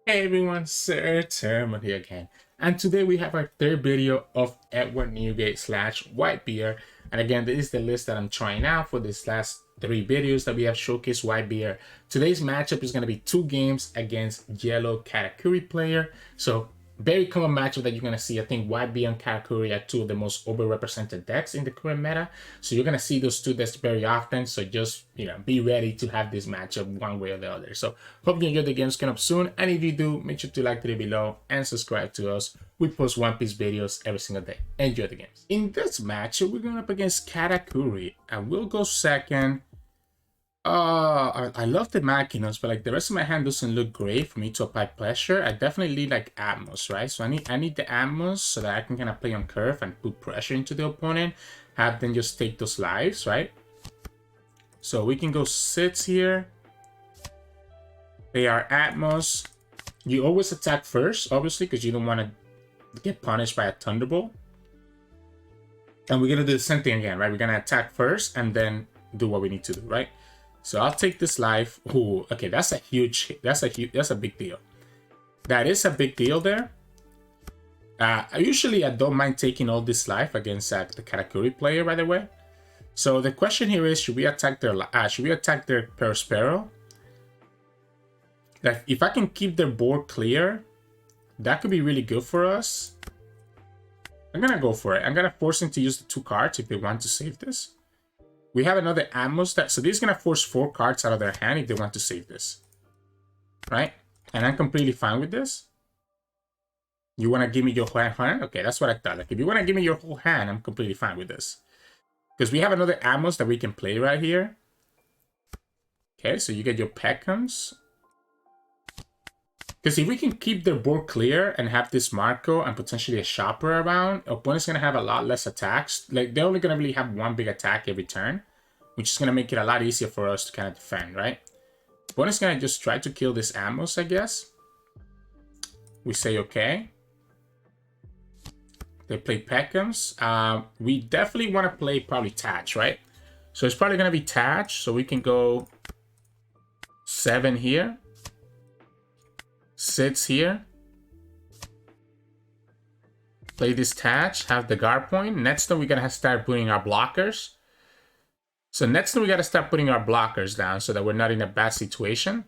Hey everyone, Sirturmund here again. And today we have our third video of Edward Newgate slash Whitebeard. And again, this is the list that I'm trying out for this last three videos that we have showcased Whitebeard. Today's matchup is going to be 2 games against Yellow Katakuri player. So very common matchup that you're going to see. I think Whitebeard and Katakuri are two of the most overrepresented decks in the current meta. So you're going to see those two decks very often. So just, be ready to have this matchup one way or the other. So hope you enjoy the games coming up soon. And if you do, make sure to like the video below and subscribe to us. We post One Piece videos every single day. Enjoy the games. In this matchup, we're going up against Katakuri. And we'll go second. I love the Makinos, but like the rest of my hand doesn't look great for me to apply pressure. I definitely need like Atmos, right? So I need the Atmos so that I can kind of play on curve and put pressure into the opponent. Have them just take those lives, right? So we can go sits here. They are Atmos. You always attack first, obviously, because you don't want to get punished by a Thunderbolt. And we're gonna do the same thing again, right? We're gonna attack first and then do what we need to do, right? So I'll take this life. Ooh, okay, that's a big deal. That is a big deal there. Usually I don't mind taking all this life against the Katakuri player, by the way. So the question here is, should we attack their Perospero? Like, if I can keep their board clear, that could be really good for us. I'm gonna go for it. I'm gonna force them to use the 2 cards if they want to save this. We have another Atmos so this is gonna force 4 cards out of their hand if they want to save this. Right? And I'm completely fine with this. You wanna give me your whole hand? Okay, that's what I thought. Like, if you wanna give me your whole hand, I'm completely fine with this. Because we have another Atmos that we can play right here. Okay, so you get your Peckhams. Because if we can keep their board clear and have this Marco and potentially a Shopper around, opponent's going to have a lot less attacks. Like, they're only going to really have 1 big attack every turn, which is going to make it a lot easier for us to kind of defend, right? Opponent's going to just try to kill this Atmos, I guess. We say okay. They play Peckhams. We definitely want to play probably Thatch, right? So it's probably going to be Thatch, so we can go 7 here. Sits here. Play this Thatch, have the guard point. Next turn, we're going to start putting our blockers. So next turn, we got to start putting our blockers down so that we're not in a bad situation.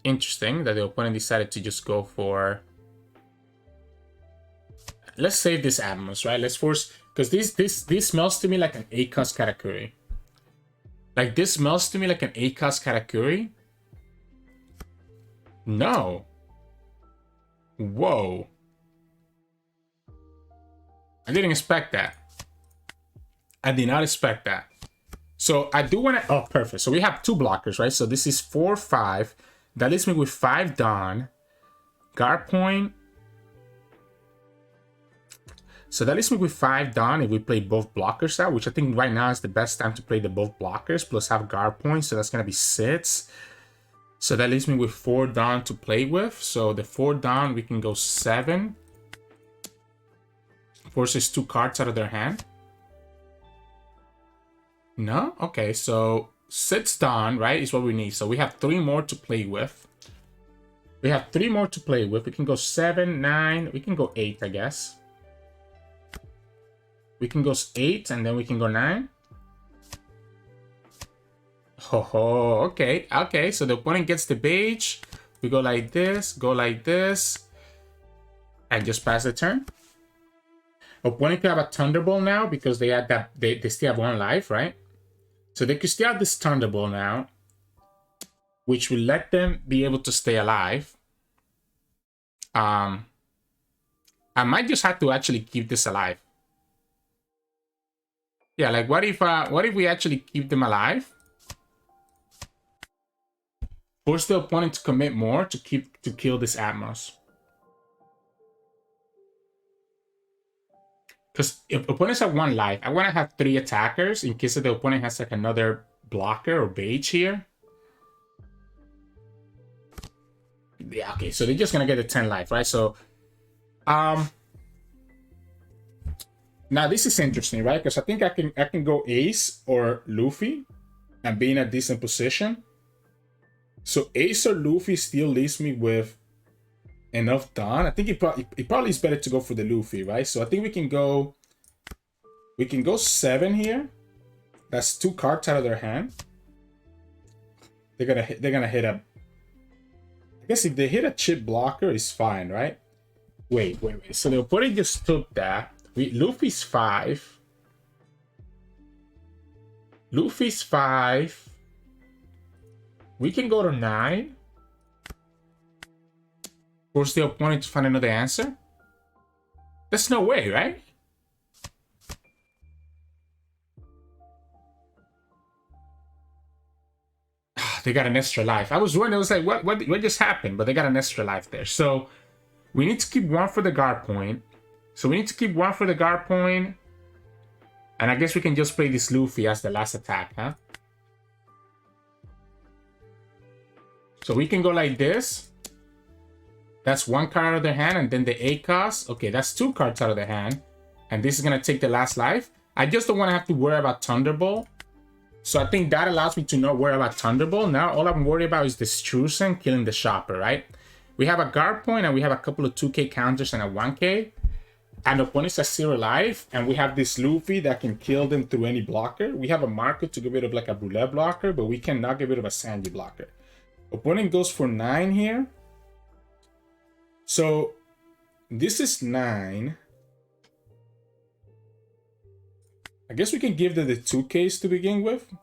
Interesting that the opponent decided to just go for... Let's save this Atmos, right? Let's force... Because this smells to me like an A-Cost Katakuri. Like, this smells to me like an A-Cost Katakuri. No. Whoa. I didn't expect that. I did not expect that. So I do want to... Oh, perfect. So we have 2 blockers, right? So this is 4, 5. That leaves me with 5 Dawn. Guard point. So that leaves me with 5 Dawn if we play both blockers out, which I think right now is the best time to play the both blockers, plus have guard points. So that's going to be 6. So that leaves me with 4 Dawn to play with. So the 4 Dawn, we can go 7. Forces 2 cards out of their hand. No? Okay, so 6 Dawn, right, is what we need. So we have 3 more to play with. We have 3 more to play with. We can go 7, 9. We can go 8, I guess. We can go 8, and then we can go 9. Oh, okay, okay. So the opponent gets the beige. We go like this, and just pass the turn. Opponent could have a Thunderbolt now because they had that. They still have 1 life, right? So they could still have this Thunderbolt now, which will let them be able to stay alive. I might just have to actually keep this alive. Yeah, like what if we actually keep them alive? Force the opponent to commit more to kill this Atmos. Because if opponents have 1 life, I want to have 3 attackers in case the opponent has like another blocker or beige here. Yeah, okay, so they're just gonna get a 10 life, right? So now this is interesting, right? Because I think I can go Ace or Luffy and be in a decent position. So Ace or Luffy still leaves me with enough Dawn. I think it probably is better to go for the Luffy, right? So I think we can go 7 here. That's 2 cards out of their hand. They're gonna hit a, I guess if they hit a chip blocker, it's fine, right? Wait. So the opponent just took that. Luffy's 5. Luffy's 5. We can go to 9. Force the opponent to find another answer? There's no way, right? They got an extra life. I was wondering, I was like, what just happened? But they got an extra life there. So we need to keep 1 for the guard point. And I guess we can just play this Luffy as the last attack, huh? So we can go like this. That's 1 card out of their hand, and then the 8 cost. Okay, that's 2 cards out of their hand. And this is going to take the last life. I just don't want to have to worry about Thunderbolt. So I think that allows me to not worry about Thunderbolt. Now all I'm worried about is the Sirturmund killing the shopper, right? We have a guard point, and we have a couple of 2k counters and a 1k. And the opponent's at 0 life, and we have this Luffy that can kill them through any blocker. We have a marker to get rid of like a Brulette blocker, but we cannot get rid of a Sanji blocker. Opponent goes for 9 here. So this is 9. I guess we can give them the 2Ks to begin with.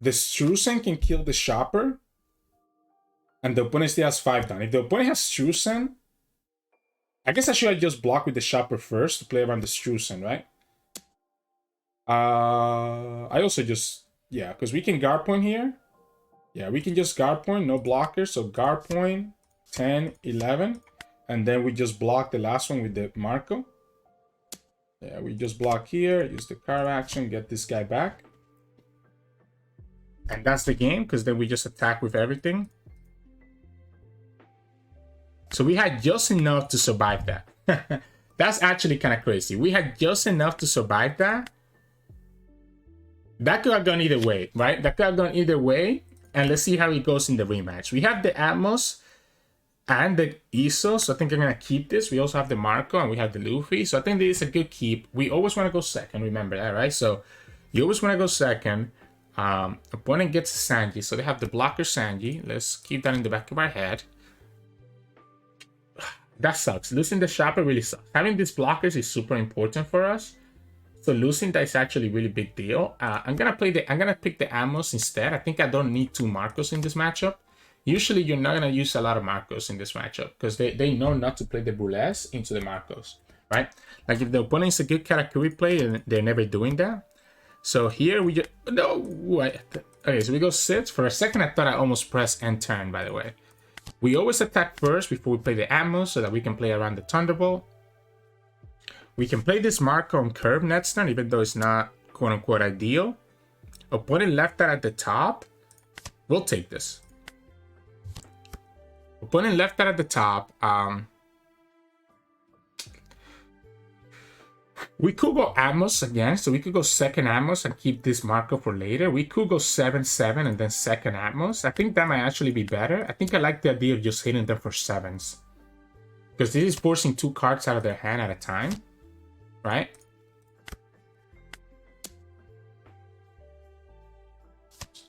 The Sirturmund can kill the shopper. And the opponent still has 5 down. If the opponent has Sirturmund, I guess I should just block with the shopper first to play around the Sirturmund, right? I also just, yeah, because we can guard point here. Yeah, we can just guard point, no blockers. So guard point, 10, 11. And then we just block the last one with the Marco. Yeah, we just block here, use the card action, get this guy back. And that's the game, because then we just attack with everything. So we had just enough to survive that. That's actually kind of crazy. We had just enough to survive that. That could have gone either way, right? That could have gone either way. And let's see how it goes in the rematch. We have the Atmos and the Izou, so I think I'm going to keep this. We also have the Marco and we have the Luffy. So I think this is a good keep. We always want to go second, remember that, right? So you always want to go second. Opponent gets Sanji, so they have the blocker Sanji. Let's keep that in the back of our head. That sucks. Losing the shopper really sucks. Having these blockers is super important for us. So losing that is actually a really big deal. I'm gonna pick the Atmos instead. I think I don't need 2 Marcos in this matchup. Usually you're not gonna use a lot of Marcos in this matchup because they know not to play the Brules into the Marcos, right? Like if the opponent is a good Katakuri player, they're never doing that. So here we just okay, so we go 6. For a second I thought I almost pressed end turn, by the way. We always attack first before we play the Atmos so that we can play around the Thunderbolt. We can play this Marco on curve next turn, even though it's not quote-unquote ideal. Opponent left that at the top. We'll take this. Opponent left that at the top. We could go Atmos again, so we could go second Atmos and keep this Marco for later. We could go 7-7 and then second Atmos. I think that might actually be better. I think I like the idea of just hitting them for 7s. Because this is forcing 2 cards out of their hand at a time. Right?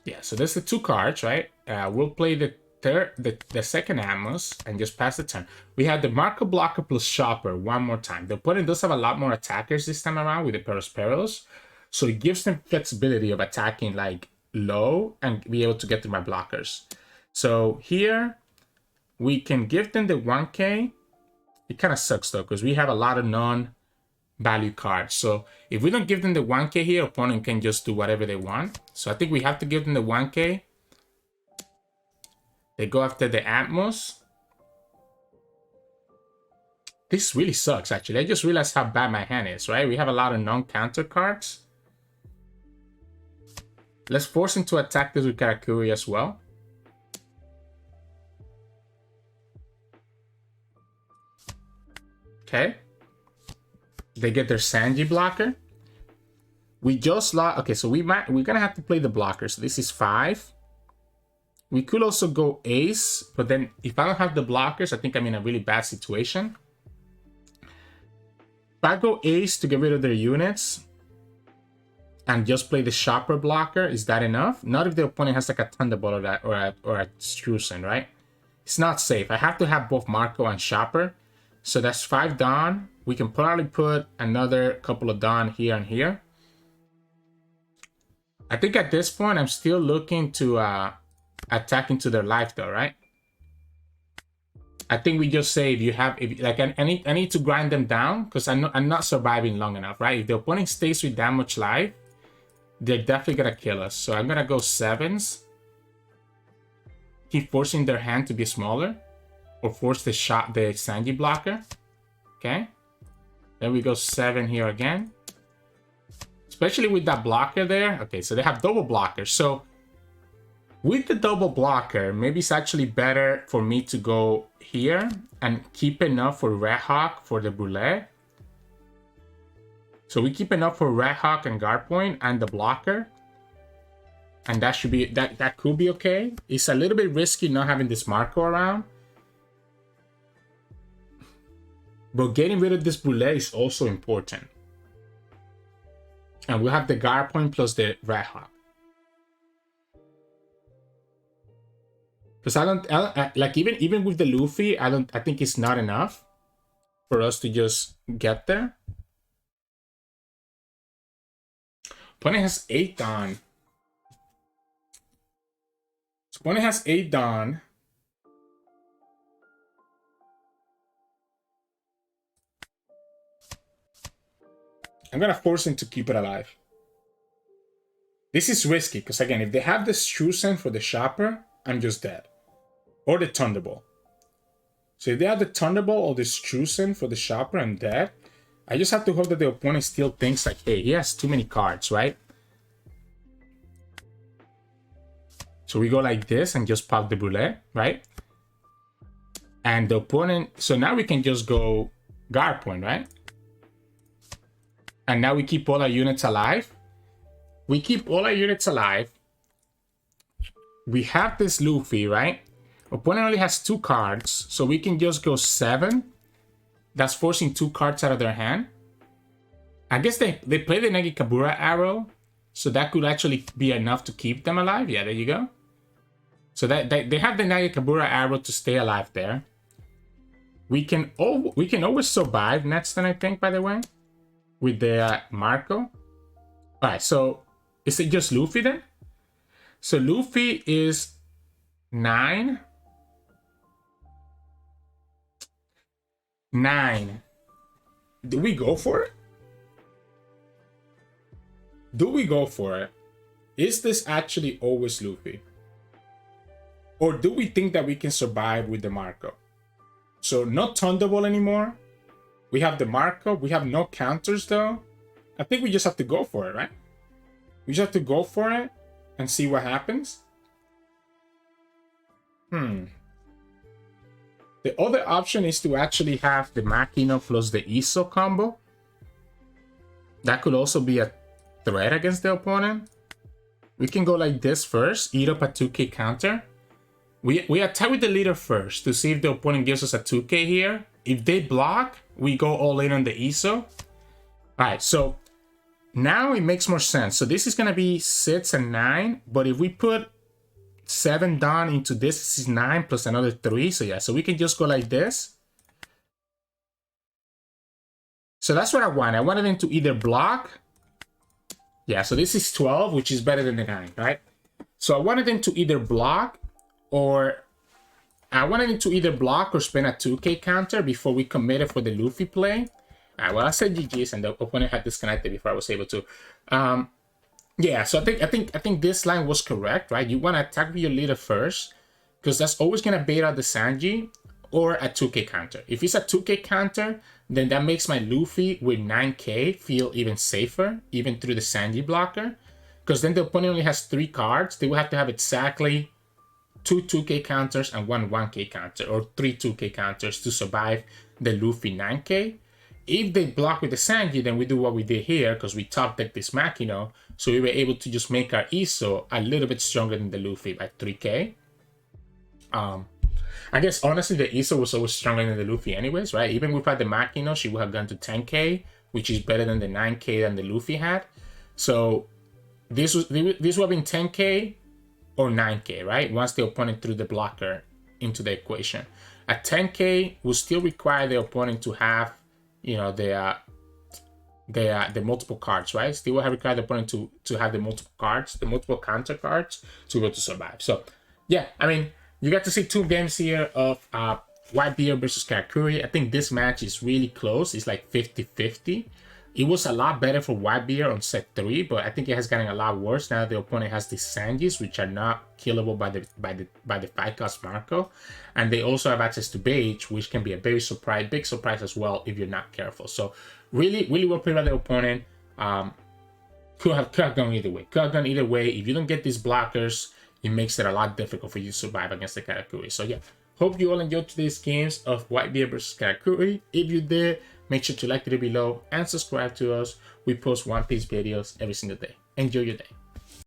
Yeah, so there's the 2 cards, right? We'll play the second Atmos and just pass the turn. We have the Marco Blocker plus Shopper one more time. The opponent does have a lot more attackers this time around with the Peros, so it gives them flexibility of attacking like low and be able to get to my blockers. So here we can give them the 1k. It kind of sucks though because we have a lot of non-value cards. So if we don't give them the 1k here, opponent can just do whatever they want. So I think we have to give them the 1k. They go after the Atmos. This really sucks, actually. I just realized how bad my hand is, right? We have a lot of non-counter cards. Let's force him to attack this with Katakuri as well. Okay. They get their Sanji blocker. We just lost. Okay, so we're gonna have to play the blocker. So this is 5. We could also go ace, but then if I don't have the blockers, I think I'm in a really bad situation. If I go ace to get rid of their units and just play the shopper blocker, is that enough? Not if the opponent has like a Thunderbolt or that or a Sirturmund, right? It's not safe. I have to have both Marco and shopper. So that's 5 Dawn. We can probably put another couple of Dawn here and here. I think at this point I'm still looking to attack into their life though, right? I think we just say I need to grind them down because I'm not surviving long enough, right? If the opponent stays with that much life, they're definitely gonna kill us. So I'm gonna go 7s. Keep forcing their hand to be smaller, or force the Sanji blocker. Okay. Then we go 7 here again. Especially with that blocker there. Okay, so they have double blockers. So with the double blocker, maybe it's actually better for me to go here and keep enough for Red Hawk for the Brûlée. So we keep enough for Red Hawk and Guard Point and the blocker. And that should be that could be okay. It's a little bit risky not having this Marco around. But getting rid of this Brûlée is also important. And we'll have the Guard Point plus the Red Hawk. Because like even with the Luffy, I think it's not enough for us to just get there. Opponent has 8 Dawn. So opponent has 8 Dawn. I'm gonna force him to keep it alive. This is risky because again, if they have the Sirturmund for the shopper, I'm just dead. Or the Thunderbolt. So if they have the Thunderbolt or the Sirturmund for the shopper, I'm dead. I just have to hope that the opponent still thinks like, hey, he has too many cards, right? So we go like this and just pop the Brûlée, right? And the opponent, so now we can just go Guard Point, right? And now we keep all our units alive. We keep all our units alive. We have this Luffy, right? Opponent only has 2 cards, so we can just go 7. That's forcing 2 cards out of their hand. I guess they play the Negikabura arrow, so that could actually be enough to keep them alive. Yeah, there you go. So that they have the Negikabura arrow to stay alive there. We can always survive next turn, I think, by the way, with the Marco. All right, so is it just Luffy then? So Luffy is 9. 9. Do we go for it? Do we go for it? Is this actually always Luffy? Or do we think that we can survive with the Marco? So not Thunderbolt anymore. We have the Marco. We have no counters though. I think we just have to go for it, right? We just have to go for it and see what happens. The other option is to actually have the Makino plus the Izou combo. That could also be a threat against the opponent. We can go like this first, eat up a 2k counter. We attack with the leader first to see if the opponent gives us a 2k here. If they block, we go all in on the Izou. Alright, so now it makes more sense. So this is going to be 6 and 9, but if we put 7 Dawn into this is 9 plus another 3. So yeah, so we can just go like this. So that's what I want. I wanted them to either block. Yeah, so this is 12, which is better than the 9, right? So I wanted them to either block or spend a 2k counter before we committed for the Luffy play. Alright, well I said GG's and the opponent had disconnected before I was able to. Yeah, so I think this line was correct, right? You want to attack with your leader first, because that's always gonna bait out the Sanji or a 2k counter. If it's a 2k counter, then that makes my Luffy with 9k feel even safer, even through the Sanji blocker. Because then the opponent only has 3 cards. They will have to have exactly 2 2k counters and 1 1k counter, or 3 2k counters to survive the Luffy 9k. if they block with the Sanji, then we do what we did here, because we top deck this Makino, so we were able to just make our Izou a little bit stronger than the Luffy by 3k. I guess honestly the Izou was always stronger than the Luffy anyways, right? Even without the Makino, she would have gone to 10k, which is better than the 9k that the Luffy had. So this would have been 10k or 9k, right? Once the opponent threw the blocker into the equation. At 10k will still require the opponent to have, you know, the multiple cards, right? Still will have required the opponent to have the multiple cards, the multiple counter cards to go to survive. So yeah, I mean, you got to see 2 games here of Whitebeard versus Katakuri. I think this match is really close. It's like 50-50. It was a lot better for Whitebeard on set 3, but I think it has gotten a lot worse now. The opponent has the Sanjis, which are not killable by the 5-cost Marco, and they also have access to Beige, which can be a very big surprise as well if you're not careful. So really well played by the opponent. Could have gone either way. Could have gone either way. If you don't get these blockers, it makes it a lot difficult for you to survive against the Katakuri. So yeah, hope you all enjoyed today's games of Whitebeard versus Katakuri. If you did, make sure to like the video below and subscribe to us. We post One Piece videos every single day. Enjoy your day.